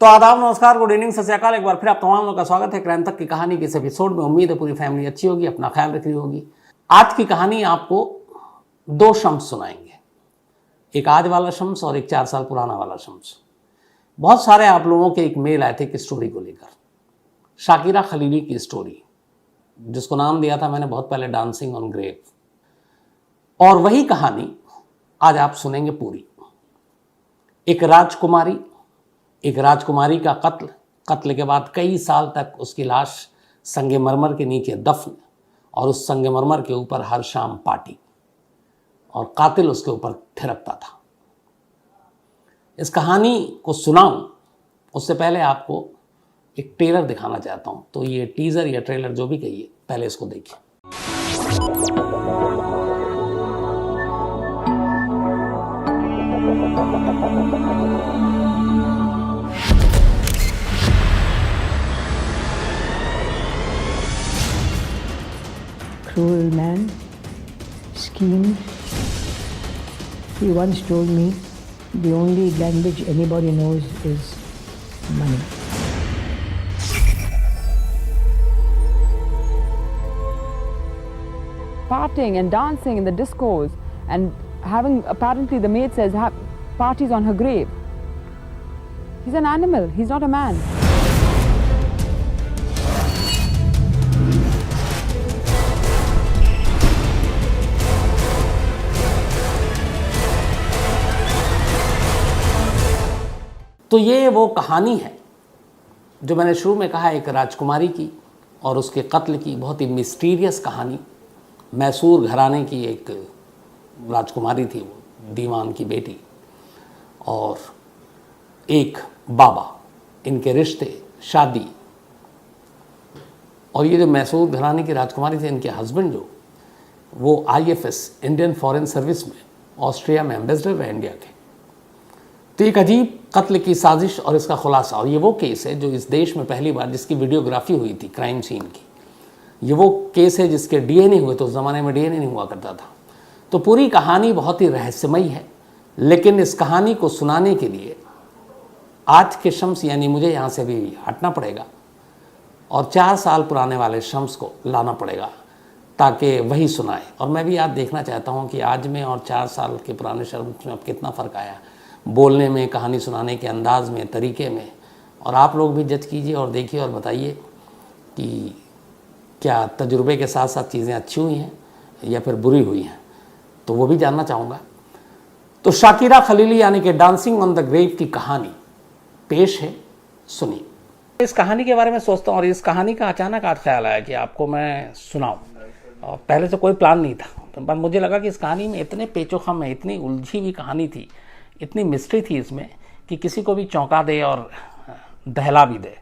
तो आदाब, नमस्कार, गुड इवनिंग, सत श्री अकाल। एक बार फिर आप तमाम लोगों का स्वागत है क्राइम तक की कहानी के इस एपिसोड में। उम्मीद है पूरी फैमिली अच्छी होगी, अपना ख्याल रख रही होगी। आज की कहानी आपको दो शम्स सुनाएंगे, एक आज वाला शम्स और एक 4 साल पुराना वाला शम्स। बहुत सारे आप लोगों के एक मेल आए थे एक स्टोरी को लेकर, शाकिरा खलीली की स्टोरी, जिसको नाम दिया था मैंने बहुत पहले डांसिंग ऑन ग्रेव। और वही कहानी आज आप सुनेंगे पूरी। एक राजकुमारी का कत्ल के बाद कई साल तक उसकी लाश संगमरमर के नीचे दफन, और उस संगमरमर के ऊपर हर शाम पार्टी, और कातिल उसके ऊपर थिरकता था। इस कहानी को सुनाऊं उससे पहले आपको एक ट्रेलर दिखाना चाहता हूं। तो ये टीजर या ट्रेलर जो भी कहिए, पहले इसको देखिए। Cruel man, schemed. He once told me the only language anybody knows is money. Partying and dancing in the discos and having, apparently the maid says, parties on her grave. He's an animal, he's not a man. तो ये वो कहानी है जो मैंने शुरू में कहा, एक राजकुमारी की और उसके कत्ल की। बहुत ही मिस्टीरियस कहानी। मैसूर घराने की एक राजकुमारी थी, वो दीवान की बेटी, और एक बाबा, इनके रिश्ते, शादी। और ये जो मैसूर घराने की राजकुमारी थी, इनके हस्बैंड जो वो IFS इंडियन फॉरेन सर्विस में ऑस्ट्रिया में एम्बेसडर रहे इंडिया के। तो एक अजीब कत्ल की साजिश और इसका खुलासा। और ये वो केस है जो इस देश में पहली बार जिसकी वीडियोग्राफी हुई थी क्राइम सीन की। ये वो केस है जिसके DNA हुए, तो उस ज़माने में DNA नहीं हुआ करता था। तो पूरी कहानी बहुत ही रहस्यमयी है। लेकिन इस कहानी को सुनाने के लिए आज के शम्स यानी मुझे यहाँ से भी हटना पड़ेगा और 4 साल पुराने वाले शम्स को लाना पड़ेगा ताकि वही सुनाए। और मैं भी आज देखना चाहता हूँ कि आज में और 4 साल के पुराने शम्स में अब कितना फ़र्क आया, बोलने में, कहानी सुनाने के अंदाज में, तरीके में। और आप लोग भी जज कीजिए और देखिए और बताइए कि क्या तजुर्बे के साथ साथ चीज़ें अच्छी हुई हैं या फिर बुरी हुई हैं, तो वो भी जानना चाहूँगा। तो शाकिरा खलीली यानी कि डांसिंग ऑन द ग्रेव की कहानी पेश है, सुनिए। इस कहानी के बारे में सोचता हूँ और इस कहानी का अचानक आज ख्याल आया कि आपको मैं सुनाऊँ। और पहले से कोई प्लान नहीं था, पर मुझे लगा कि इस कहानी में इतने पेचोखम है, इतनी उलझी हुई कहानी थी, इतनी मिस्ट्री थी इसमें कि किसी को भी चौंका दे और दहला भी दे।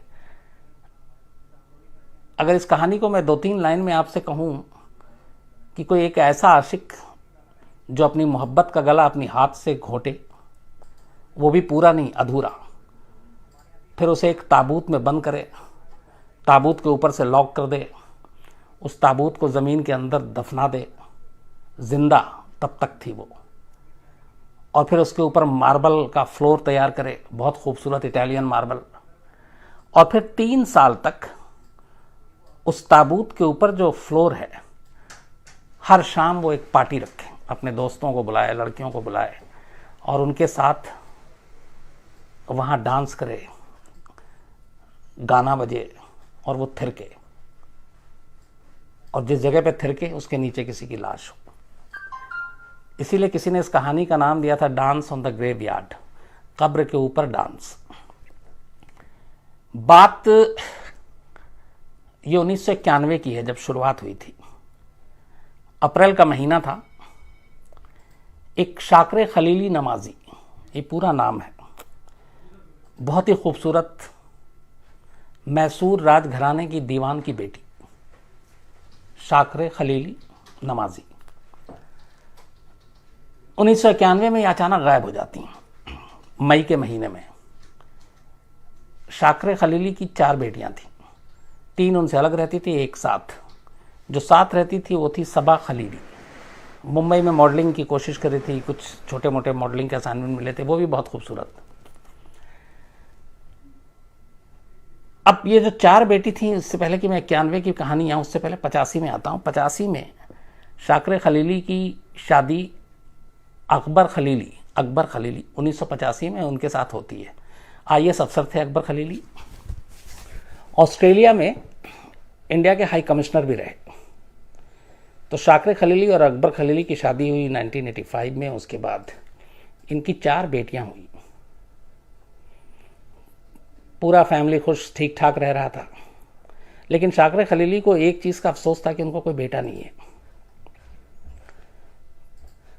अगर इस कहानी को मैं 2-3 लाइन में आपसे कहूँ कि कोई एक ऐसा आशिक जो अपनी मोहब्बत का गला अपनी हाथ से घोटे, वो भी पूरा नहीं, अधूरा, फिर उसे एक ताबूत में बंद करे, ताबूत के ऊपर से लॉक कर दे, उस ताबूत को ज़मीन के अंदर दफना दे, जिंदा तब तक थी वो, और फिर उसके ऊपर मार्बल का फ्लोर तैयार करे, बहुत खूबसूरत इटालियन मार्बल, और फिर 3 साल तक उस ताबूत के ऊपर जो फ्लोर है, हर शाम वो एक पार्टी रखे, अपने दोस्तों को बुलाए, लड़कियों को बुलाए, और उनके साथ वहाँ डांस करे, गाना बजे, और वो थिरके, और जिस जगह पे थिरके उसके नीचे किसी की लाश हो। इसीलिए किसी ने इस कहानी का नाम दिया था dance on the graveyard, कब्र के ऊपर डांस। बात ये 1991 की है जब शुरुआत हुई थी। अप्रैल का महीना था। एक शाकिरा खलीली नमाजी, ये पूरा नाम है, बहुत ही खूबसूरत मैसूर राजघराने की दीवान की बेटी शाकिरा खलीली नमाजी 1991 में अचानक गायब हो जाती हैं। मई के महीने में शाकिरा खलीली की 4 बेटियां थीं, 3 उनसे अलग रहती थी, एक साथ। जो साथ रहती थी वो थी सबा खलीली। मुंबई में मॉडलिंग की कोशिश करी थी, कुछ छोटे मोटे मॉडलिंग के असाइनमेंट मिले थे, वो भी बहुत खूबसूरत। अब ये जो 4 बेटी थी, इससे पहले कि मैं 91 की कहानी आऊँ, उससे पहले 85 में आता हूँ। 85 में शाकिर खलीली की शादी अकबर खलीली 1985 में उनके साथ होती है। IAS अफसर थे अकबर खलीली। ऑस्ट्रेलिया में इंडिया के हाई कमिश्नर भी रहे। तो शाकिर खलीली और अकबर खलीली की शादी हुई 1985 में। उसके बाद इनकी 4 बेटियां हुई। पूरा फैमिली खुश ठीक ठाक रह रहा था, लेकिन शाकिर खलीली को एक चीज़ का अफसोस था कि उनको कोई बेटा नहीं है।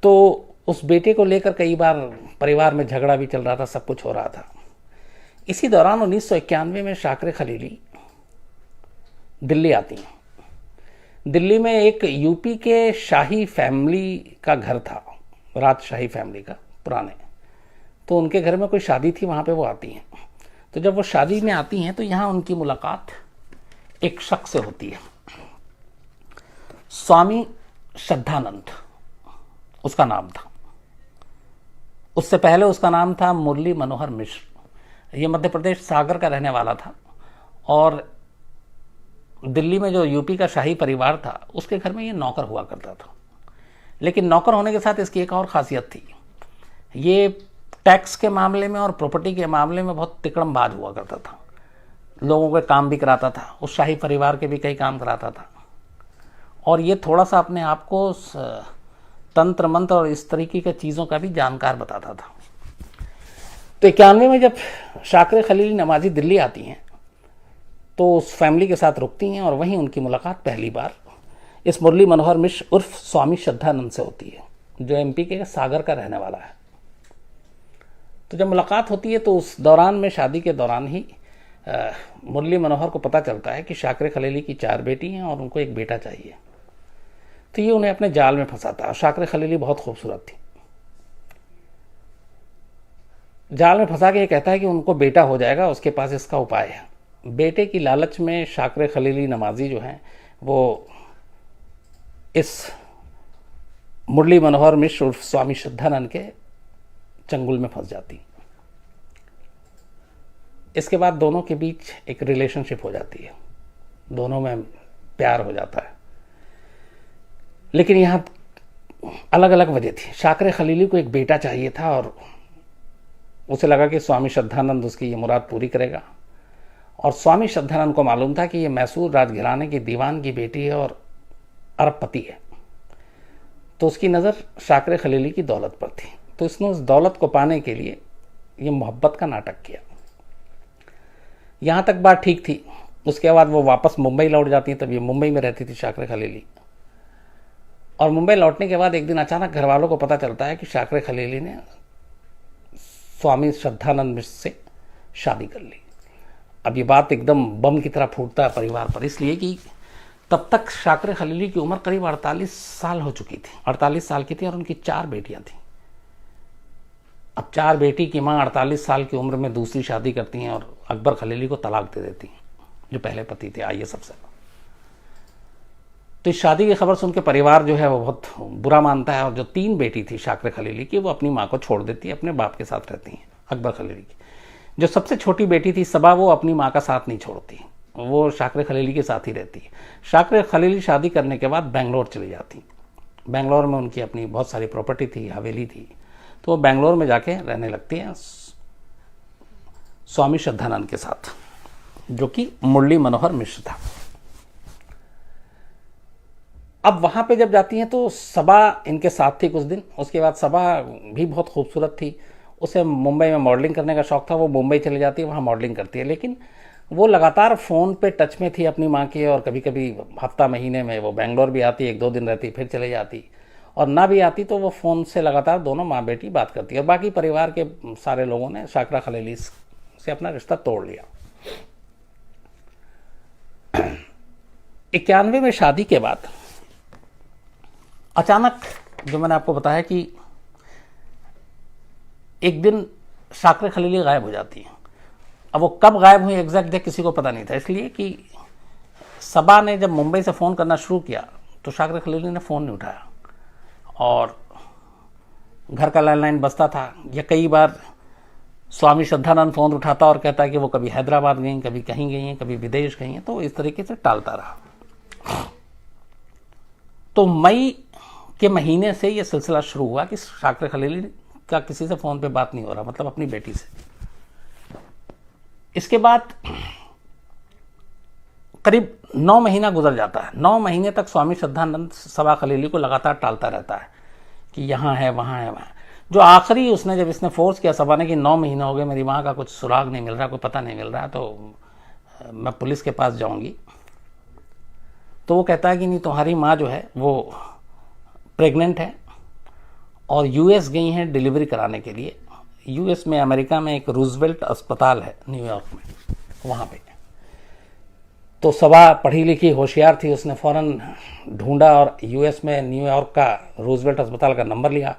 तो उस बेटे को लेकर कई बार परिवार में झगड़ा भी चल रहा था, सब कुछ हो रहा था। इसी दौरान 1991 में शाकिर खलीली दिल्ली आती हैं। दिल्ली में एक यूपी के शाही फैमिली का घर था, राजशाही फैमिली का पुराने। तो उनके घर में कोई शादी थी, वहाँ पे वो आती हैं। तो जब वो शादी में आती हैं तो यहाँ उनकी मुलाकात एक शख्स से होती है, स्वामी श्रद्धानंद उसका नाम था। उससे पहले उसका नाम था मुरली मनोहर मिश्र। ये मध्य प्रदेश सागर का रहने वाला था और दिल्ली में जो यूपी का शाही परिवार था उसके घर में ये नौकर हुआ करता था। लेकिन नौकर होने के साथ इसकी एक और खासियत थी, ये टैक्स के मामले में और प्रॉपर्टी के मामले में बहुत तिकड़मबाज हुआ करता था। लोगों के काम भी कराता था, उस शाही परिवार के भी कई काम कराता था। और ये थोड़ा सा अपने आप को तंत्र मंत्र और इस तरीके की चीज़ों का भी जानकार बताता था। तो 91 में जब शाकिर खलीली नमाजी दिल्ली आती हैं तो उस फैमिली के साथ रुकती हैं और वहीं उनकी मुलाकात पहली बार इस मुरली मनोहर मिश्र उर्फ स्वामी श्रद्धानंद से होती है, जो MP के सागर का रहने वाला है। तो जब मुलाकात होती है तो उस दौरान में, शादी के दौरान ही मुरली मनोहर को पता चलता है कि शाकिर खलीली की 4 बेटी हैं और उनको एक बेटा चाहिए। तो ये उन्हें अपने जाल में फंसाता है। शाकिर खलीली बहुत खूबसूरत थी। जाल में फंसा के ये कहता है कि उनको बेटा हो जाएगा, उसके पास इसका उपाय है। बेटे की लालच में शाकिर खलीली नमाजी जो हैं वो इस मुरली मनोहर मिश्र उर्फ स्वामी श्रद्धानंद के चंगुल में फंस जाती। इसके बाद दोनों के बीच एक रिलेशनशिप हो जाती है, दोनों में प्यार हो जाता है। लेकिन यहाँ अलग अलग वजह थी। शाकिर खलीली को एक बेटा चाहिए था और उसे लगा कि स्वामी श्रद्धानंद उसकी ये मुराद पूरी करेगा। और स्वामी श्रद्धानंद को मालूम था कि ये मैसूर राजघराने की दीवान की बेटी है और अरबपति है। तो उसकी नज़र शाकिर खलीली की दौलत पर थी। तो इसने उस दौलत को पाने के लिए ये मोहब्बत का नाटक किया। यहाँ तक बात ठीक थी। उसके बाद वो वापस मुंबई लौट जाती हैं। तब ये मुंबई में रहती थी शाकिर खलीली। और मुंबई लौटने के बाद एक दिन अचानक घर वालों को पता चलता है कि शाकिर खलीली ने स्वामी श्रद्धानंद मिश्र से शादी कर ली। अब ये बात एकदम बम की तरह फूटता है परिवार पर, इसलिए कि तब तक शाकिर खलीली की उम्र करीब 48 साल हो चुकी थी। 48 साल की थी और उनकी 4 बेटियां थीं। अब 4 बेटी की माँ 48 साल की उम्र में दूसरी शादी करती हैं और अकबर खलीली को तलाक दे देती हैं, जो पहले पति थे IAS अफसर। तो इस शादी की खबर सुन के परिवार जो है वो बहुत बुरा मानता है। और जो 3 बेटी थी शाकिर खलीली की, वो अपनी माँ को छोड़ देती है, अपने बाप के साथ रहती हैं। अकबर खलीली की जो सबसे छोटी बेटी थी सबा, वो अपनी माँ का साथ नहीं छोड़ती, वो शाकिर खलीली के साथ ही रहती है। शाकिर खलीली शादी करने के बाद बेंगलोर चली जाती। बेंगलोर में उनकी अपनी बहुत सारी प्रॉपर्टी थी, हवेली थी। तो वो बेंगलोर में जाके रहने लगती हैं स्वामी श्रद्धानंद के साथ, जो कि मुरली मनोहर मिश्र था। अब वहाँ पे जब जाती हैं तो सबा इनके साथ थी कुछ दिन। उसके बाद सबा भी बहुत खूबसूरत थी। उसे मुंबई में मॉडलिंग करने का शौक़ था। वो मुंबई चली जाती है, वहाँ मॉडलिंग करती है। लेकिन वो लगातार फ़ोन पे टच में थी अपनी माँ के। और कभी कभी हफ्ता महीने में वो बेंगलोर भी आती, 1-2 दिन रहती, फिर चले जाती। और ना भी आती तो वो फ़ोन से लगातार दोनों माँ बेटी बात करती। और बाकी परिवार के सारे लोगों ने शाकिर खलीली से अपना रिश्ता तोड़ लिया। 91 में शादी के बाद अचानक, जो मैंने आपको बताया कि एक दिन शाकिर खलीली गायब हो जाती है। अब वो कब गायब हुई एग्जैक्ट डे किसी को पता नहीं था, इसलिए कि सबा ने जब मुंबई से फ़ोन करना शुरू किया तो शाकिर खलीली ने फ़ोन नहीं उठाया। और घर का लैंडलाइन बजता था, या कई बार स्वामी श्रद्धानंद फ़ोन उठाता और कहता है कि वो कभी हैदराबाद गई, कभी कहीं गई हैं, कभी विदेश गई हैं, तो इस तरीके से टालता रहा। तो मई के महीने से ये सिलसिला शुरू हुआ कि शाकिर खलीली का किसी से फ़ोन पे बात नहीं हो रहा, मतलब अपनी बेटी से। इसके बाद करीब 9 महीना गुजर जाता है। 9 महीने तक स्वामी श्रद्धानंद सबा खलीली को लगातार टालता रहता है कि यहाँ है, वहाँ है, वहाँ। जो आखिरी उसने जब इसने फोर्स किया सबा ने कि 9 महीने हो गए, मेरी माँ का कुछ सुराग नहीं मिल रहा, कोई पता नहीं मिल रहा, तो मैं पुलिस के पास जाऊँगी। तो वो कहता है कि नहीं, तुम्हारी माँ जो है वो प्रेग्नेंट है और यूएस गई हैं डिलीवरी कराने के लिए। यूएस में, अमेरिका में एक रूजवेल्ट अस्पताल है न्यूयॉर्क में, वहाँ पे। तो सबा पढ़ी लिखी होशियार थी, उसने फ़ौरन ढूंढा और यूएस में न्यूयॉर्क का रूजवेल्ट अस्पताल का नंबर लिया।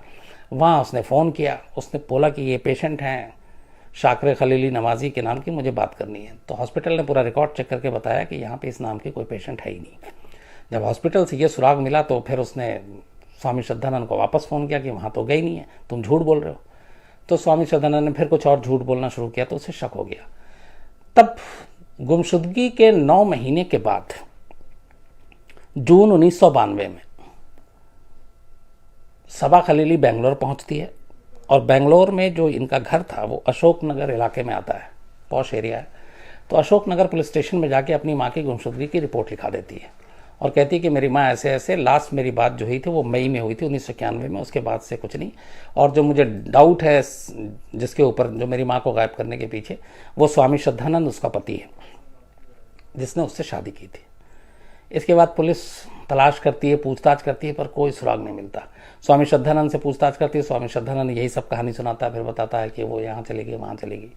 वहाँ उसने फ़ोन किया, उसने बोला कि ये पेशेंट हैं शाकिर खलीली नवाज़ी के नाम की, मुझे बात करनी है। तो हॉस्पिटल ने पूरा रिकॉर्ड चेक करके बताया कि यहाँ पे इस नाम की कोई पेशेंट है ही नहीं। जब हॉस्पिटल से ये सुराग मिला तो फिर उसने स्वामी श्रद्धानंद को वापस फ़ोन किया कि वहाँ तो गई नहीं है, तुम झूठ बोल रहे हो। तो स्वामी श्रद्धानंद ने फिर कुछ और झूठ बोलना शुरू किया, तो उसे शक हो गया। तब गुमशुदगी के 9 महीने के बाद जून 1992 में सबा खलीली बेंगलोर पहुंचती है और बेंगलोर में जो इनका घर था वो अशोक नगर इलाके में आता है, पॉश एरिया है। तो अशोक नगर पुलिस स्टेशन में जाके अपनी माँ की गुमशुदगी की रिपोर्ट लिखा देती है और कहती है कि मेरी माँ ऐसे ऐसे, लास्ट मेरी बात जो हुई थी वो मई में हुई थी 1991 में, उसके बाद से कुछ नहीं। और जो मुझे डाउट है जिसके ऊपर, जो मेरी माँ को गायब करने के पीछे, वो स्वामी श्रद्धानंद उसका पति है जिसने उससे शादी की थी। इसके बाद पुलिस तलाश करती है, पूछताछ करती है, पर कोई सुराग नहीं मिलता। स्वामी श्रद्धानंद से पूछताछ करती है, स्वामी श्रद्धानंद यही सब कहानी सुनाता है, फिर बताता है कि वो यहाँ चलेगी, वहाँ चलेगी।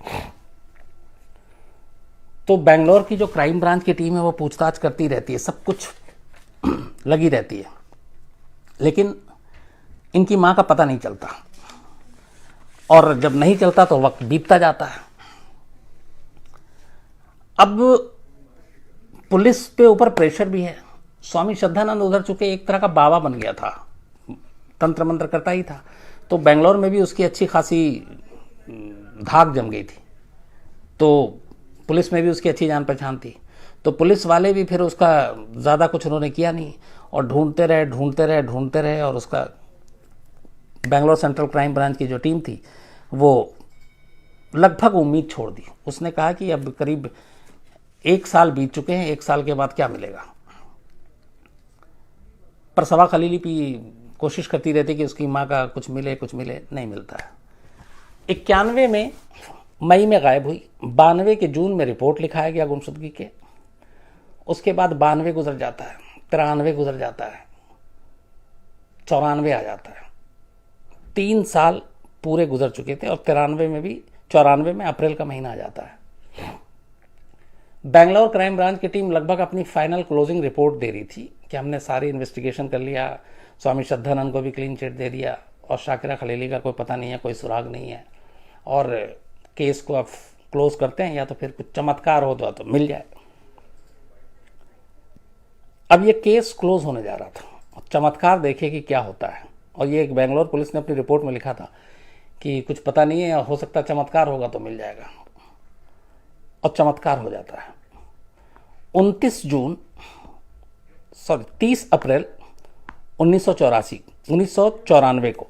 तो बेंगलोर की जो क्राइम ब्रांच की टीम है वो पूछताछ करती रहती है, सब कुछ लगी रहती है, लेकिन इनकी माँ का पता नहीं चलता। और जब नहीं चलता तो वक्त बीतता जाता है। अब पुलिस पे ऊपर प्रेशर भी है। स्वामी श्रद्धानंद उधर चुके एक तरह का बाबा बन गया था, तंत्र मंत्र करता ही था, तो बेंगलोर में भी उसकी अच्छी खासी धाक जम गई थी। तो पुलिस में भी उसकी अच्छी जान पहचान थी। तो पुलिस वाले भी फिर उसका ज़्यादा कुछ उन्होंने किया नहीं और ढूंढते रहे और उसका बेंगलोर सेंट्रल क्राइम ब्रांच की जो टीम थी वो लगभग उम्मीद छोड़ दी। उसने कहा कि अब करीब 1 साल बीत चुके हैं, 1 साल के बाद क्या मिलेगा। पर सबा खलीली भी कोशिश करती रहती कि उसकी माँ का कुछ मिले, नहीं मिलता है। 91 में मई में गायब हुई, 92 के जून में रिपोर्ट लिखाया गया गुमशुदगी के। उसके बाद 92 गुजर जाता है, 93 गुजर जाता है, 94 आ जाता है। 3 साल पूरे गुजर चुके थे और 94 में अप्रैल का महीना आ जाता है। बेंगलोर क्राइम ब्रांच की टीम लगभग अपनी फाइनल क्लोजिंग रिपोर्ट दे रही थी कि हमने सारी इन्वेस्टिगेशन कर लिया, स्वामी श्रद्धानंद को भी क्लीन चिट दे दिया और शाकिरा खलीली का कोई पता नहीं है, कोई सुराग नहीं है और केस को अब क्लोज करते हैं, या तो फिर कुछ चमत्कार हो तो मिल जाए। अब ये केस क्लोज होने जा रहा था, चमत्कार देखिए कि क्या होता है। और ये एक बेंगलोर पुलिस ने अपनी रिपोर्ट में लिखा था कि कुछ पता नहीं है, हो सकता है चमत्कार होगा तो मिल जाएगा, और चमत्कार हो जाता है। 30 अप्रैल 1994 को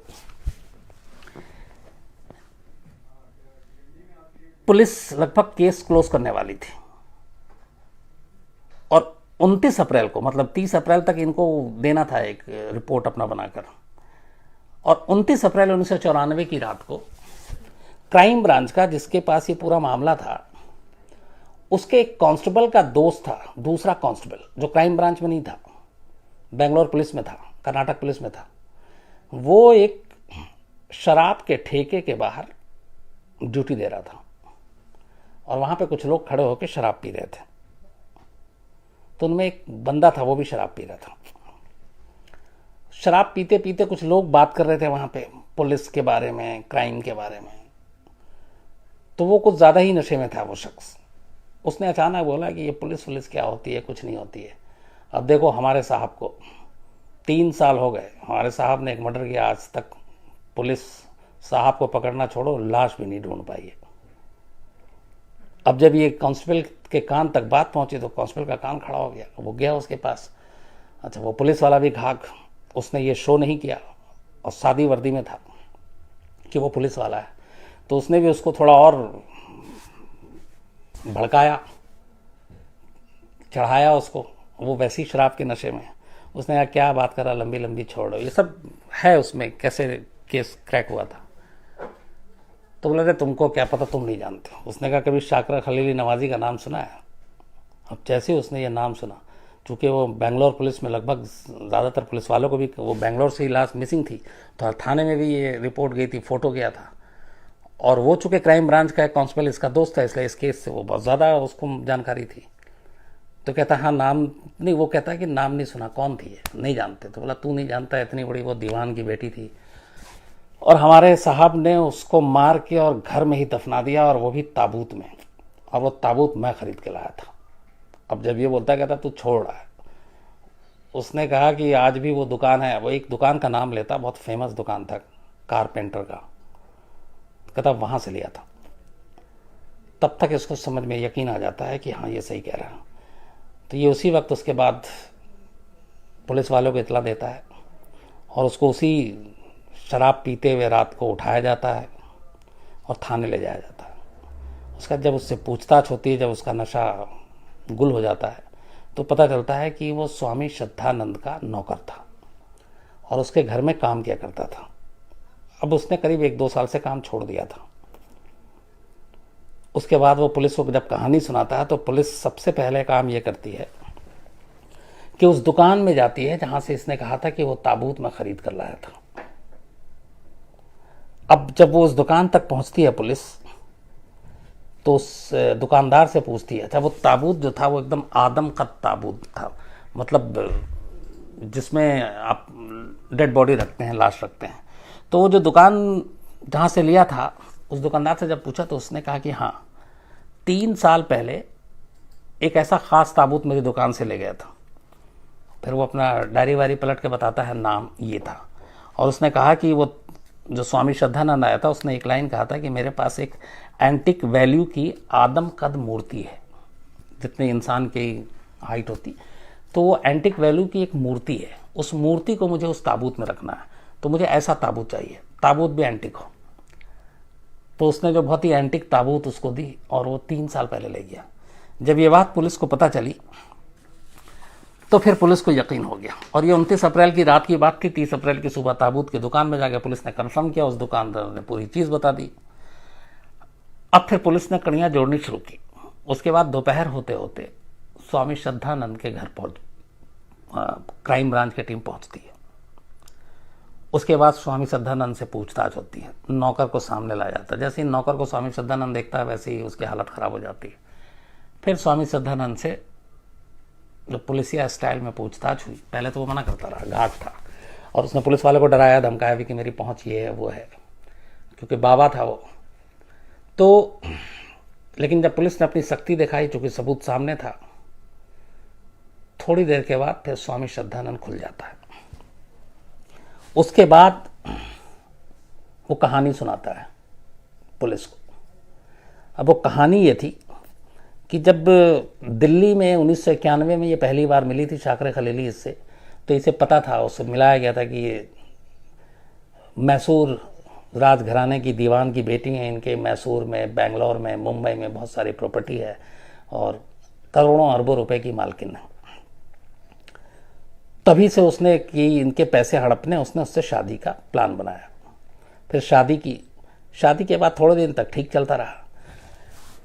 पुलिस लगभग केस क्लोज करने वाली थी और 29 अप्रैल को, मतलब 30 अप्रैल तक इनको देना था एक रिपोर्ट अपना बनाकर, और 29 अप्रैल 1994 की रात को क्राइम ब्रांच का, जिसके पास ये पूरा मामला था, उसके एक कांस्टेबल का दोस्त था, दूसरा कांस्टेबल जो क्राइम ब्रांच में नहीं था, बेंगलोर पुलिस में था, कर्नाटक पुलिस में था, वो एक शराब के ठेके के बाहर ड्यूटी दे रहा था और वहाँ पे कुछ लोग खड़े होकर शराब पी रहे थे। तो उनमें एक बंदा था, वो भी शराब पी रहा था। शराब पीते पीते कुछ लोग बात कर रहे थे वहाँ पे पुलिस के बारे में, क्राइम के बारे में। तो वो कुछ ज़्यादा ही नशे में था वो शख्स। उसने अचानक बोला कि ये पुलिस क्या होती है, कुछ नहीं होती है। अब देखो हमारे साहब को 3 साल हो गए, हमारे साहब ने एक मर्डर किया, आज तक पुलिस साहब को पकड़ना छोड़ो, लाश भी नहीं ढूंढ पाई है। अब जब ये कांस्टेबल के कान तक बात पहुंची तो कांस्टेबल का कान खड़ा हो गया, वो गया उसके पास। अच्छा, वो पुलिस वाला भी घाक, उसने ये शो नहीं किया और सादी वर्दी में था कि वो पुलिस वाला है, तो उसने भी उसको थोड़ा और भड़काया, चढ़ाया उसको। वो वैसी शराब के नशे में, उसने कहा क्या बात करा, लंबी लंबी छोड़ो, ये सब है उसमें कैसे केस क्रैक हुआ था। तो बोले रे तुमको क्या पता, तुम नहीं जानते। उसने कहा कभी शाकरा खलीली नवाजी का नाम सुना है? अब जैसे उसने ये नाम सुना, चूँकि वो बेंगलोर पुलिस में लगभग ज़्यादातर पुलिस वालों को भी वो बेंगलोर से ही लाश मिसिंग थी, तो थाने में भी ये रिपोर्ट गई थी, फ़ोटो गया था। और वो चूँकि क्राइम ब्रांच का एक कांस्टेबल इसका दोस्त है, इसलिए इस केस से वो बहुत ज़्यादा उसको जानकारी थी। तो कहता हाँ नाम नहीं, वो कहता है कि नाम नहीं सुना, कौन थी ये, नहीं जानते। तो बोला तू नहीं जानता, इतनी बड़ी वो दीवान की बेटी थी और हमारे साहब ने उसको मार के और घर में ही दफना दिया, और वो भी ताबूत में, और वो ताबूत मैं खरीद के लाया था। अब जब ये बोलता कहता तू छोड़ रहा है, उसने कहा कि आज भी वो दुकान है, वो एक दुकान का नाम लेता, बहुत फेमस दुकान था कारपेंटर का, कहता वहाँ से लिया था। तब तक इसको समझ में यकीन आ जाता है कि हाँ ये सही कह रहा है। तो ये उसी वक्त उसके बाद पुलिस वालों को इतला देता है और उसको उसी शराब पीते हुए रात को उठाया जाता है और थाने ले जाया जाता है। उसका जब उससे पूछताछ होती है, जब उसका नशा गुल हो जाता है, तो पता चलता है कि वो स्वामी श्रद्धानंद का नौकर था और उसके घर में काम किया करता था। अब उसने करीब 1-2 साल से काम छोड़ दिया था। उसके बाद वो पुलिस को जब कहानी सुनाता है तो पुलिस सबसे पहले काम ये करती है कि उस दुकान में जाती है जहां से इसने कहा था कि वो ताबूत में खरीद कर लाया था। अब जब वो उस दुकान तक पहुंचती है पुलिस, तो उस दुकानदार से पूछती है, अच्छा वो ताबूत जो था वो एकदम आदम कद ताबूत था, मतलब जिसमें आप डेड बॉडी रखते हैं, लाश रखते हैं। तो वो जो दुकान जहाँ से लिया था, उस दुकानदार से जब पूछा तो उसने कहा कि हाँ 3 साल पहले एक ऐसा ख़ास ताबूत मेरी दुकान से ले गया था। फिर वो अपना डायरी वारी पलट के बताता है, नाम ये था। और उसने कहा कि वो जो स्वामी श्रद्धानंद आया था, उसने एक लाइन कहा था कि मेरे पास एक एंटिक वैल्यू की आदम कद मूर्ति है, जितने इंसान की हाइट होती, तो वो एंटिक वैल्यू की एक मूर्ति है, उस मूर्ति को मुझे उस ताबूत में रखना है, तो मुझे ऐसा ताबूत चाहिए, ताबूत भी एंटिक हो। तो उसने जो बहुत ही एंटिक ताबूत उसको दी और वो 3 साल पहले ले गया। जब ये बात पुलिस को पता चली तो फिर पुलिस को यकीन हो गया, और ये 29 अप्रैल की रात की बात थी। 30 अप्रैल की सुबह ताबूत की दुकान में जाकर पुलिस ने कंफर्म किया, उस दुकानदार ने पूरी चीज़ बता दी। अब फिर पुलिस ने कड़ियाँ जोड़नी शुरू की। उसके बाद दोपहर होते होते स्वामी श्रद्धानंद के घर क्राइम ब्रांच की टीम पहुंचती है। उसके बाद स्वामी श्रद्धानंद से पूछताछ होती है, नौकर को सामने लाया जाता है। जैसे ही नौकर को स्वामी श्रद्धानंद देखता है, वैसे ही उसकी हालत ख़राब हो जाती है। फिर स्वामी श्रद्धानंद से जो पुलिसिया स्टाइल में पूछताछ हुई, पहले तो वो मना करता रहा, घाट था, और उसने पुलिस वाले को डराया धमकाया भी कि मेरी पहुंच ये है वो है, क्योंकि बाबा था वो। तो लेकिन जब पुलिस ने अपनी सख्ती दिखाई, चूँकि सबूत सामने था, थोड़ी देर के बाद फिर स्वामी श्रद्धानंद खुल जाता है। उसके बाद वो कहानी सुनाता है पुलिस को। अब वो कहानी ये थी कि जब दिल्ली में 1991 में ये पहली बार मिली थी शाकरे खलीली इससे, तो इसे पता था, उससे मिलाया गया था कि ये मैसूर राजघराने की दीवान की बेटी हैं, इनके मैसूर में, बेंगलोर में, मुंबई में बहुत सारी प्रॉपर्टी है और करोड़ों अरबों रुपए की मालकिन है। तभी से उसने कि इनके पैसे हड़पने, उसने उससे शादी का प्लान बनाया। फिर शादी की। शादी के बाद थोड़े दिन तक ठीक चलता रहा,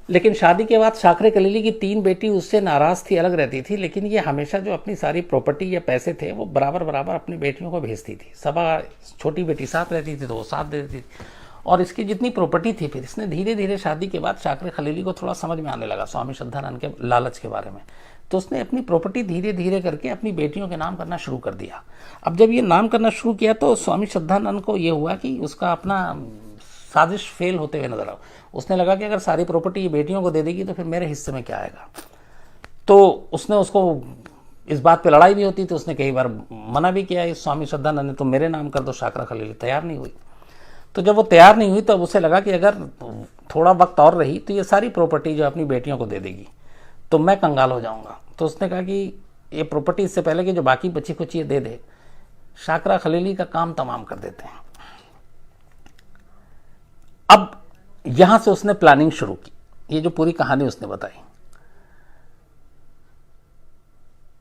लेकिन शादी के बाद शाकरे खलीली की 3 बेटी उससे नाराज़ थी, अलग रहती थी, लेकिन ये हमेशा जो अपनी सारी प्रॉपर्टी या पैसे थे वो बराबर बराबर अपनी बेटियों को भेजती थी। सभा छोटी बेटी साथ रहती थी तो वो साथ दे देती थी, और इसकी जितनी प्रॉपर्टी थी, फिर इसने धीरे धीरे शादी के बाद शाकरे खलीली को थोड़ा समझ में आने लगा स्वामी श्रद्धानंद के लालच के बारे में, तो उसने अपनी प्रॉपर्टी धीरे धीरे करके अपनी बेटियों के नाम करना शुरू कर दिया। अब जब ये नाम करना शुरू किया तो स्वामी श्रद्धानंद को ये हुआ कि उसका अपना साजिश फेल होते हुए नजर आ। उसने लगा कि अगर सारी प्रॉपर्टी ये बेटियों को दे देगी तो फिर मेरे हिस्से में क्या आएगा। तो उसने उसको इस बात पे लड़ाई भी होती, तो उसने कई बार मना भी किया इस स्वामी श्रद्धानंद ने, तो मेरे नाम कर दो। शाकरा खलीली तैयार नहीं हुई। तो जब वो तैयार नहीं हुई तब उसे लगा कि अगर थोड़ा वक्त और रही तो ये सारी प्रॉपर्टी जो अपनी बेटियों को दे देगी, तो मैं कंगाल हो जाऊंगा। तो उसने कहा कि ये प्रॉपर्टी इससे पहले कि जो बाकी बची खुची दे दे, शाकरा खलीली का काम तमाम कर देते हैं। अब यहां से उसने प्लानिंग शुरू की। ये जो पूरी कहानी उसने बताई,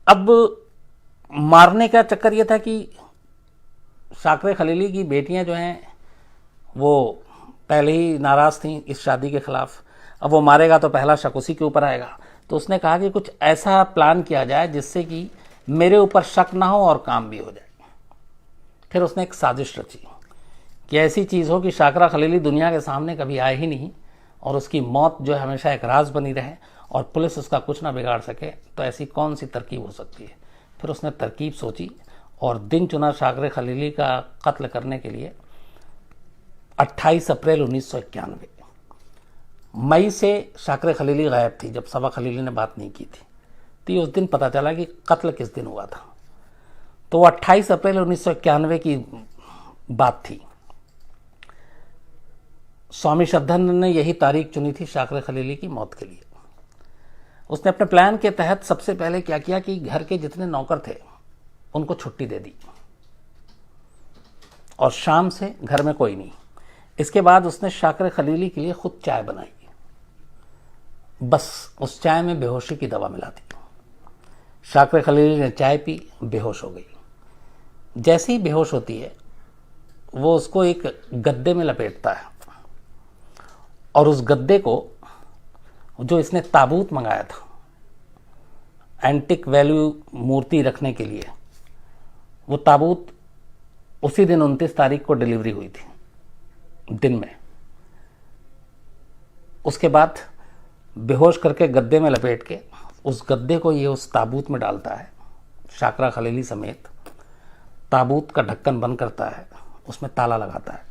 अब मारने का चक्कर यह था कि शाकरे खलीली की बेटियां जो हैं वो पहले ही नाराज थीं इस शादी के खिलाफ। अब वो मारेगा तो पहला शक उसी के ऊपर आएगा। तो उसने कहा कि कुछ ऐसा प्लान किया जाए जिससे कि मेरे ऊपर शक ना हो और काम भी हो जाए। फिर उसने एक साजिश रची कि ऐसी चीज़ हो कि शाकरा खलीली दुनिया के सामने कभी आए ही नहीं और उसकी मौत जो है हमेशा एक राज बनी रहे और पुलिस उसका कुछ ना बिगाड़ सके। तो ऐसी कौन सी तरकीब हो सकती है। फिर उसने तरकीब सोची और दिन चुना शाकरे खलीली का कत्ल करने के लिए। 28 अप्रैल 1991 मई से शाकरे खलीली गायब थी, जब सबा खलीली ने बात नहीं की थी। तो ये उस दिन पता चला कि कत्ल किस दिन हुआ था। तो 28 अप्रैल 1991 की बात थी। स्वामी श्रद्धानंद ने यही तारीख चुनी थी शाकरे खलीली की मौत के लिए। उसने अपने प्लान के तहत सबसे पहले क्या किया कि घर के जितने नौकर थे उनको छुट्टी दे दी और शाम से घर में कोई नहीं। इसके बाद उसने शाकरे खलीली के लिए खुद चाय बनाई। बस उस चाय में बेहोशी की दवा मिला दी। शाकरे खलीली ने चाय पी, बेहोश हो गई। जैसे ही बेहोश होती है वो उसको एक गद्दे में लपेटता है और उस गद्दे को जो इसने ताबूत मंगाया था एंटिक वैल्यू मूर्ति रखने के लिए, वो ताबूत उसी दिन 29 तारीख को डिलीवरी हुई थी दिन में। उसके बाद बेहोश करके गद्दे में लपेट के उस गद्दे को ये उस ताबूत में डालता है शाकरा खलीली समेत। ताबूत का ढक्कन बंद करता है, उसमें ताला लगाता है।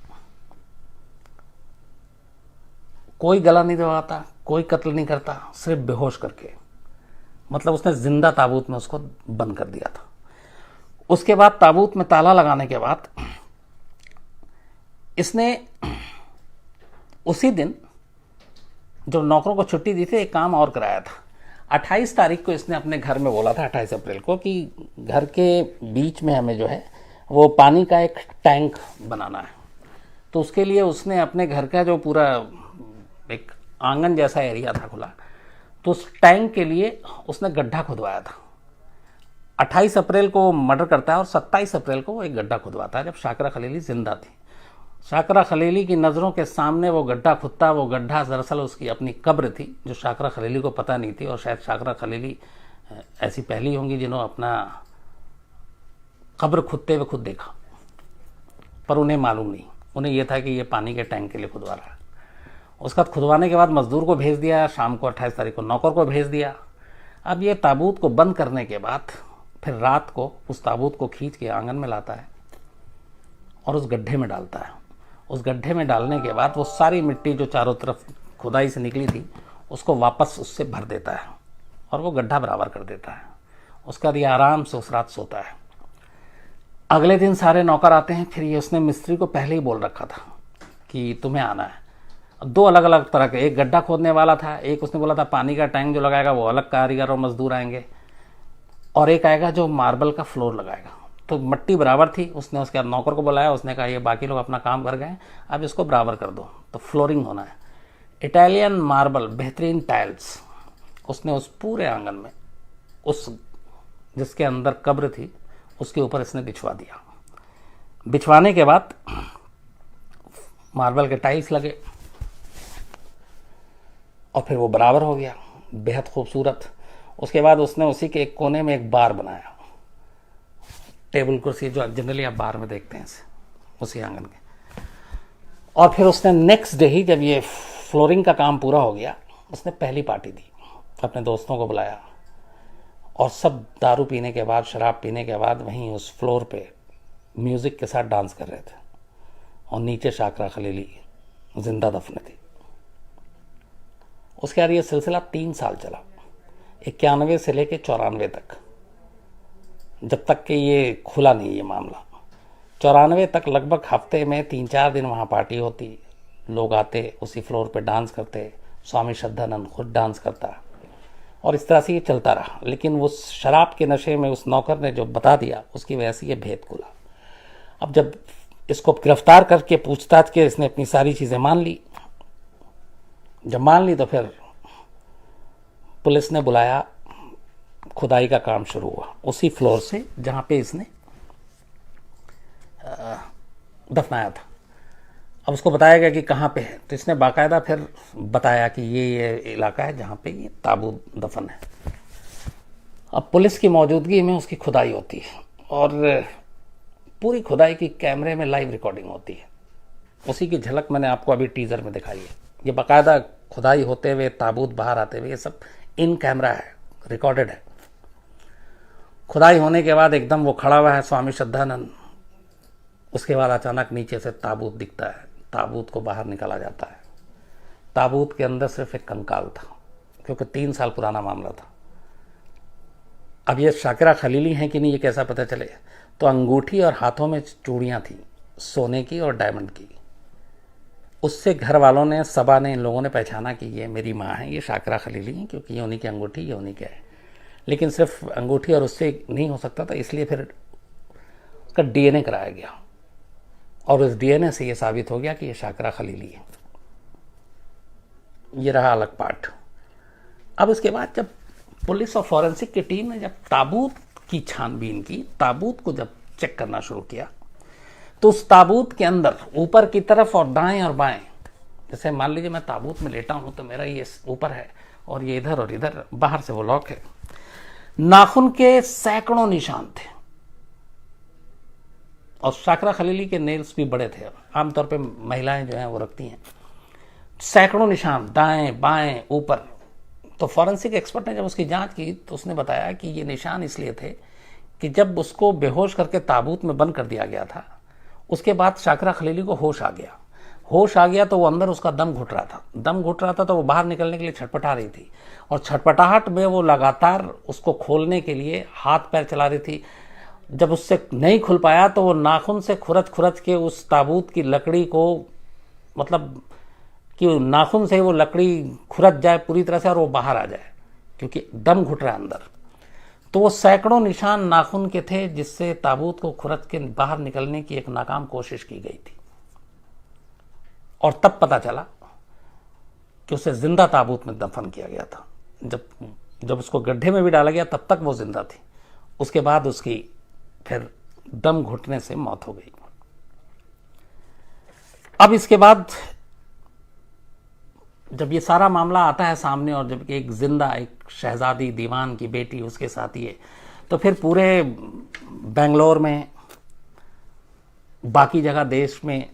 कोई गला नहीं दबाता, कोई कत्ल नहीं करता, सिर्फ बेहोश करके। मतलब उसने जिंदा ताबूत में उसको बंद कर दिया था। उसके बाद ताबूत में ताला लगाने के बाद इसने उसी दिन जो नौकरों को छुट्टी दी थी एक काम और कराया था। 28 तारीख को इसने अपने घर में बोला था, 28 अप्रैल को, कि घर के बीच में हमें जो है वो पानी का एक टैंक बनाना है। तो उसके लिए उसने अपने घर का जो पूरा एक आंगन जैसा एरिया था खुला, तो उस टैंक के लिए उसने गड्ढा खुदवाया था। 28 अप्रैल को मर्डर करता है और 27 अप्रैल को वो एक गड्ढा खुदवाता है जब शाकरा खलीली जिंदा थी। शाकरा खलीली की नज़रों के सामने वो गड्ढा खुदता। वो गड्ढा दरअसल उसकी अपनी कब्र थी जो शाकरा खलीली को पता नहीं थी। और शायद शाकरा खलीली ऐसी पहली होंगी जिन्होंने अपना कब्र खुदते हुए खुद देखा, पर उन्हें मालूम नहीं। उन्हें यह था कि ये पानी के टैंक के लिए खुदवा रहा है। उसका खुदवाने के बाद मजदूर को भेज दिया, शाम को 28 तारीख को नौकर को भेज दिया। अब ये ताबूत को बंद करने के बाद फिर रात को उस ताबूत को खींच के आंगन में लाता है और उस गड्ढे में डालता है। उस गड्ढे में डालने के बाद वो सारी मिट्टी जो चारों तरफ खुदाई से निकली थी उसको वापस उससे भर देता है और वो गड्ढा बराबर कर देता है। उसका ये आराम से उस रात सोता है। अगले दिन सारे नौकर आते हैं। फिर ये उसने मिस्त्री को पहले ही बोल रखा था कि तुम्हें आना है। दो अलग अलग तरह के, एक गड्ढा खोदने वाला था, एक उसने बोला था पानी का टैंक जो लगाएगा वो अलग कारीगर और मजदूर आएंगे, और एक आएगा जो मार्बल का फ्लोर लगाएगा। तो मट्टी बराबर थी। उसने उसके नौकर को बुलाया, उसने कहा ये बाकी लोग अपना काम कर गए, अब इसको बराबर कर दो। तो फ्लोरिंग होना है, इटालियन मार्बल, बेहतरीन टाइल्स। उसने उस पूरे आंगन में उस जिसके अंदर कब्र थी उसके ऊपर इसने बिछवा दिया। बिछवाने के बाद मार्बल के टाइल्स लगे और फिर वो बराबर हो गया, बेहद खूबसूरत। उसके बाद उसने उसी के एक कोने में एक बार बनाया, टेबल कुर्सी जो जनरली आप बार में देखते हैं उसी आंगन के। और फिर उसने नेक्स्ट डे ही जब ये फ्लोरिंग का काम पूरा हो गया, उसने पहली पार्टी दी, अपने दोस्तों को बुलाया और सब दारू पीने के बाद, शराब पीने के बाद वहीं उस फ्लोर पे म्यूज़िक के साथ डांस कर रहे थे और नीचे शाकरा खलीली जिंदा दफन थी। उसके बाद ये सिलसिला 3 साल चला, 91 से लेके 94 तक, जब तक कि ये खुला नहीं ये मामला। 94 तक लगभग हफ्ते में 3-4 दिन वहाँ पार्टी होती, लोग आते, उसी फ्लोर पे डांस करते, स्वामी श्रद्धानंद खुद डांस करता, और इस तरह से ये चलता रहा। लेकिन वो शराब के नशे में उस नौकर ने जो बता दिया, उसकी वजह से ये भेद खुला। अब जब इसको गिरफ्तार करके पूछताछ के इसने अपनी सारी चीज़ें मान ली। जब मान ली तो फिर पुलिस ने बुलाया, खुदाई का काम शुरू हुआ उसी फ्लोर से जहाँ पे इसने दफनाया था। अब उसको बताया गया कि कहाँ पे है, तो इसने बाकायदा फिर बताया कि ये इलाका है जहाँ पे ये ताबूत दफन है। अब पुलिस की मौजूदगी में उसकी खुदाई होती है और पूरी खुदाई की कैमरे में लाइव रिकॉर्डिंग होती है। उसी की झलक मैंने आपको अभी टीज़र में दिखाई है। ये बाकायदा खुदाई होते हुए, ताबूत बाहर आते हुए, ये सब इन कैमरा है, रिकॉर्डेड है। खुदाई होने के बाद एकदम वो खड़ा हुआ है स्वामी श्रद्धानंद। उसके बाद अचानक नीचे से ताबूत दिखता है, ताबूत को बाहर निकाला जाता है। ताबूत के अंदर सिर्फ एक कंकाल था, क्योंकि 3 साल पुराना मामला था। अब ये शाकिरा खलीली हैं कि नहीं, ये कैसा पता चले। तो अंगूठी और हाथों में चूड़ियाँ थी, सोने की और डायमंड की। उससे घर वालों ने, सबा ने, इन लोगों ने पहचाना कि ये मेरी माँ है, ये शाकिरा खलीली हैं, क्योंकि ये उन्हीं की अंगूठी, ये उन्हीं के है। लेकिन सिर्फ अंगूठी और उससे नहीं हो सकता था, इसलिए फिर उसका DNA कराया गया और उस DNA से ये साबित हो गया कि ये शाकिरा खलीली है। ये रहा अलग पार्ट। अब इसके बाद जब पुलिस और फॉरेंसिक की टीम ने जब ताबूत की छानबीन की, ताबूत को जब चेक करना शुरू किया, तो उस ताबूत के अंदर ऊपर की तरफ और दाएं और बाएं, जैसे मान लीजिए मैं ताबूत में लेटा हूं तो मेरा ये ऊपर है और ये इधर और इधर, बाहर से वो लॉक है। नाखून के सैकड़ों निशान थे और शाकिरा खलीली के नेल्स भी बड़े थे। आमतौर पे महिलाएं जो हैं वो रखती हैं। सैकड़ों निशान दाएं बाएं ऊपर। तो फॉरेंसिक एक्सपर्ट ने जब उसकी जांच की तो उसने बताया कि ये निशान इसलिए थे कि जब उसको बेहोश करके ताबूत में बंद कर दिया गया था, उसके बाद शाकिरा खलीली को होश आ गया। होश आ गया तो वो अंदर उसका दम घुट रहा था। दम घुट रहा था तो वो बाहर निकलने के लिए छटपटा रही थी और छटपटाहट में वो लगातार उसको खोलने के लिए हाथ पैर चला रही थी। जब उससे नहीं खुल पाया तो वो नाखून से खुरच खुरच के उस ताबूत की लकड़ी को, मतलब कि नाखून से वो लकड़ी खुरच जाए पूरी तरह से और वो बाहर आ जाए, क्योंकि दम घुट रहा है अंदर। तो वो सैकड़ों निशान नाखून के थे जिससे ताबूत को खुरच के बाहर निकलने की एक नाकाम कोशिश की गई थी। और तब पता चला कि उसे जिंदा ताबूत में दफन किया गया था। जब उसको गड्ढे में भी डाला गया तब तक वो जिंदा थी। उसके बाद उसकी फिर दम घुटने से मौत हो गई। अब इसके बाद जब ये सारा मामला आता है सामने और जब एक जिंदा एक शहजादी दीवान की बेटी उसके साथ ही है, तो फिर पूरे बेंगलोर में, बाकी जगह देश में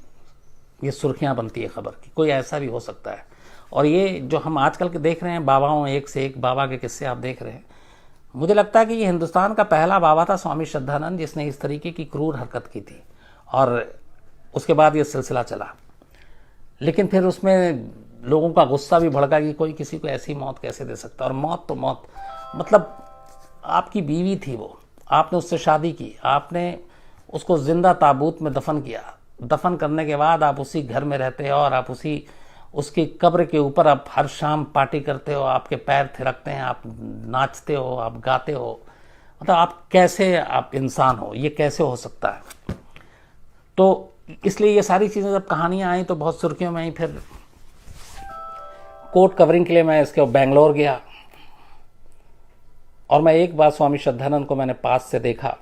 ये सुर्खियां बनती है खबर की कोई ऐसा भी हो सकता है। और ये जो हम आजकल के देख रहे हैं बाबाओं, एक से एक बाबा के किस्से आप देख रहे हैं, मुझे लगता है कि ये हिंदुस्तान का पहला बाबा था स्वामी श्रद्धानंद जिसने इस तरीके की क्रूर हरकत की थी। और उसके बाद ये सिलसिला चला, लेकिन फिर उसमें लोगों का गुस्सा भी भड़का कि कोई किसी को ऐसी मौत कैसे दे सकता। और मौत तो मौत, मतलब आपकी बीवी थी वो, आपने उससे शादी की, आपने उसको जिंदा ताबूत में दफन किया। दफन करने के बाद आप उसी घर में रहते हो और आप उसकी कब्र के ऊपर आप हर शाम पार्टी करते हो, आपके पैर थिरकते हैं, आप नाचते हो, आप गाते हो। मतलब आप कैसे, आप इंसान हो, ये कैसे हो सकता है। तो इसलिए ये सारी चीज़ें जब कहानियाँ आई तो बहुत सुर्खियों में आई। फिर कोर्ट कवरिंग के लिए मैं इसके बेंगलोर गया और मैं एक बार स्वामी श्रद्धानंद को मैंने पास से देखा।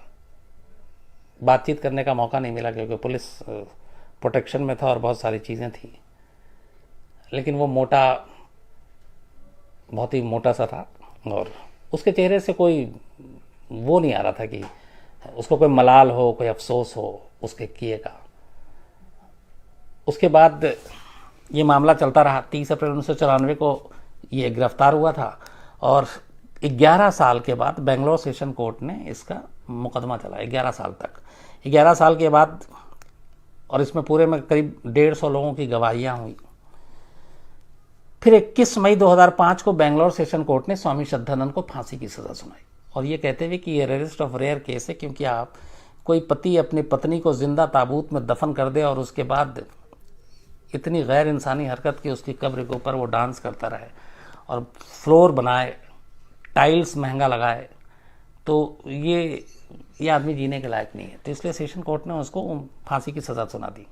बातचीत करने का मौका नहीं मिला क्योंकि पुलिस प्रोटेक्शन में था और बहुत सारी चीज़ें थी। लेकिन वो मोटा, बहुत ही मोटा सा था और उसके चेहरे से कोई वो नहीं आ रहा था कि उसको कोई मलाल हो, कोई अफसोस हो उसके किए का। उसके बाद ये मामला चलता रहा। 30 अप्रैल 1994 को ये गिरफ्तार हुआ था और 11 साल के बाद बेंगलोर सेशन कोर्ट ने इसका मुकदमा चला। 11 साल तक, 11 साल के बाद, और इसमें पूरे में करीब 150 लोगों की गवाहियाँ हुई। फिर 21 मई 2005 को बेंगलोर सेशन कोर्ट ने स्वामी श्रद्धानंद को फांसी की सज़ा सुनाई और ये कहते हुए कि ये रेयरेस्ट ऑफ रेयर केस है, क्योंकि आप कोई पति अपनी पत्नी को जिंदा ताबूत में दफन कर दे और उसके बाद इतनी गैर इंसानी हरकत की उसकी कब्र के ऊपर वो डांस करता रहे और फ्लोर बनाए, टाइल्स महंगा लगाए, तो ये आदमी जीने के लायक नहीं है। तो इसलिए सेशन कोर्ट ने उसको फांसी की सज़ा सुना दी।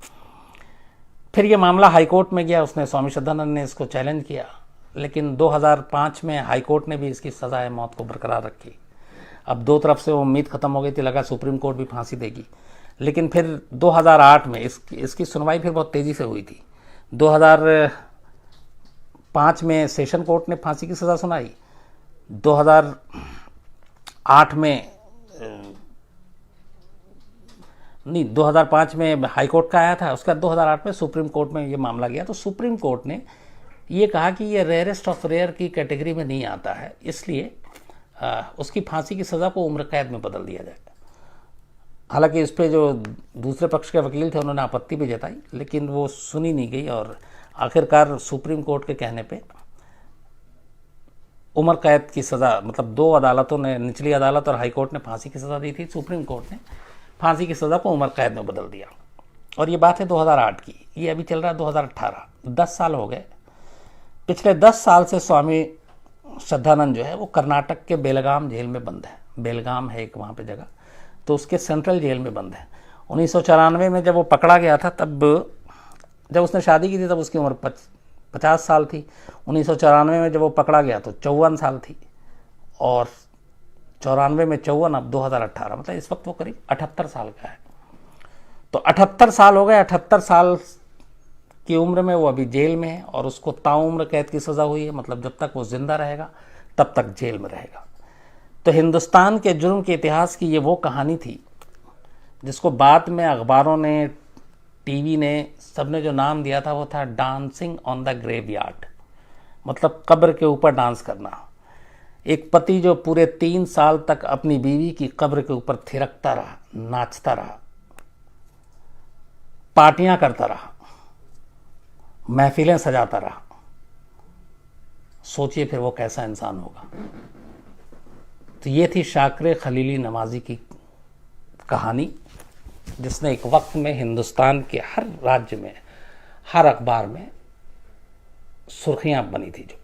फिर ये मामला हाई कोर्ट में गया, उसने स्वामी श्रद्धानंद ने इसको चैलेंज किया, लेकिन 2005 में हाई कोर्ट ने भी इसकी सज़ाए मौत को बरकरार रखी। अब दो तरफ से वो उम्मीद ख़त्म हो गई थी, लगा सुप्रीम कोर्ट भी फांसी देगी, लेकिन फिर 2008 में इसकी सुनवाई फिर बहुत तेज़ी से हुई थी। 2005 में सेशन कोर्ट ने फांसी की सज़ा सुनाई, 2008 में नहीं 2005 में हाई कोर्ट का आया था, उसका 2008 में सुप्रीम कोर्ट में ये मामला गया। तो सुप्रीम कोर्ट ने ये कहा कि ये रेयरेस्ट ऑफ रेयर की कैटेगरी में नहीं आता है, इसलिए उसकी फांसी की सज़ा को उम्र कैद में बदल दिया जाए। हालांकि इस पे जो दूसरे पक्ष के वकील थे उन्होंने आपत्ति भी जताई, लेकिन वो सुनी नहीं गई और आखिरकार सुप्रीम कोर्ट के कहने पे उम्र कैद की सज़ा, मतलब दो अदालतों ने, निचली अदालत और हाई कोर्ट ने फांसी की सज़ा दी थी, सुप्रीम कोर्ट ने फांसी की सज़ा को उम्र कैद में बदल दिया। और ये बात है 2008 की, ये अभी चल रहा है 2018, 10 साल हो गए। पिछले 10 साल से स्वामी श्रद्धानंद जो है वो कर्नाटक के बेलगाम जेल में बंद है। बेलगाम है एक वहाँ पे जगह, तो उसके सेंट्रल जेल में बंद है। 1994 में जब वो पकड़ा गया था, तब जब उसने शादी की थी तब उसकी उम्र 50 साल थी। 1994 में जब वो पकड़ा गया तो 54 साल थी, और 94 में 54, अब 2018, मतलब इस वक्त वो करीब 78 साल का है। तो 78 साल हो गए। 78 साल की उम्र में वो अभी जेल में है और उसको ताउम्र कैद की सज़ा हुई है, मतलब जब तक वो जिंदा रहेगा तब तक जेल में रहेगा। तो हिंदुस्तान के जुर्म के इतिहास की ये वो कहानी थी जिसको बाद में अखबारों ने, टीवी ने, सबने जो नाम दिया था वो था डांसिंग ऑन द ग्रेवयार्ड, मतलब कब्र के ऊपर डांस करना। एक पति जो पूरे 3 साल तक अपनी बीवी की कब्र के ऊपर थिरकता रहा, नाचता रहा, पार्टियां करता रहा, महफिलें सजाता रहा, सोचिए फिर वो कैसा इंसान होगा। तो ये थी शाकिर खलीली नमाजी की कहानी, जिसने एक वक्त में हिंदुस्तान के हर राज्य में, हर अखबार में सुर्खियां बनी थी। जो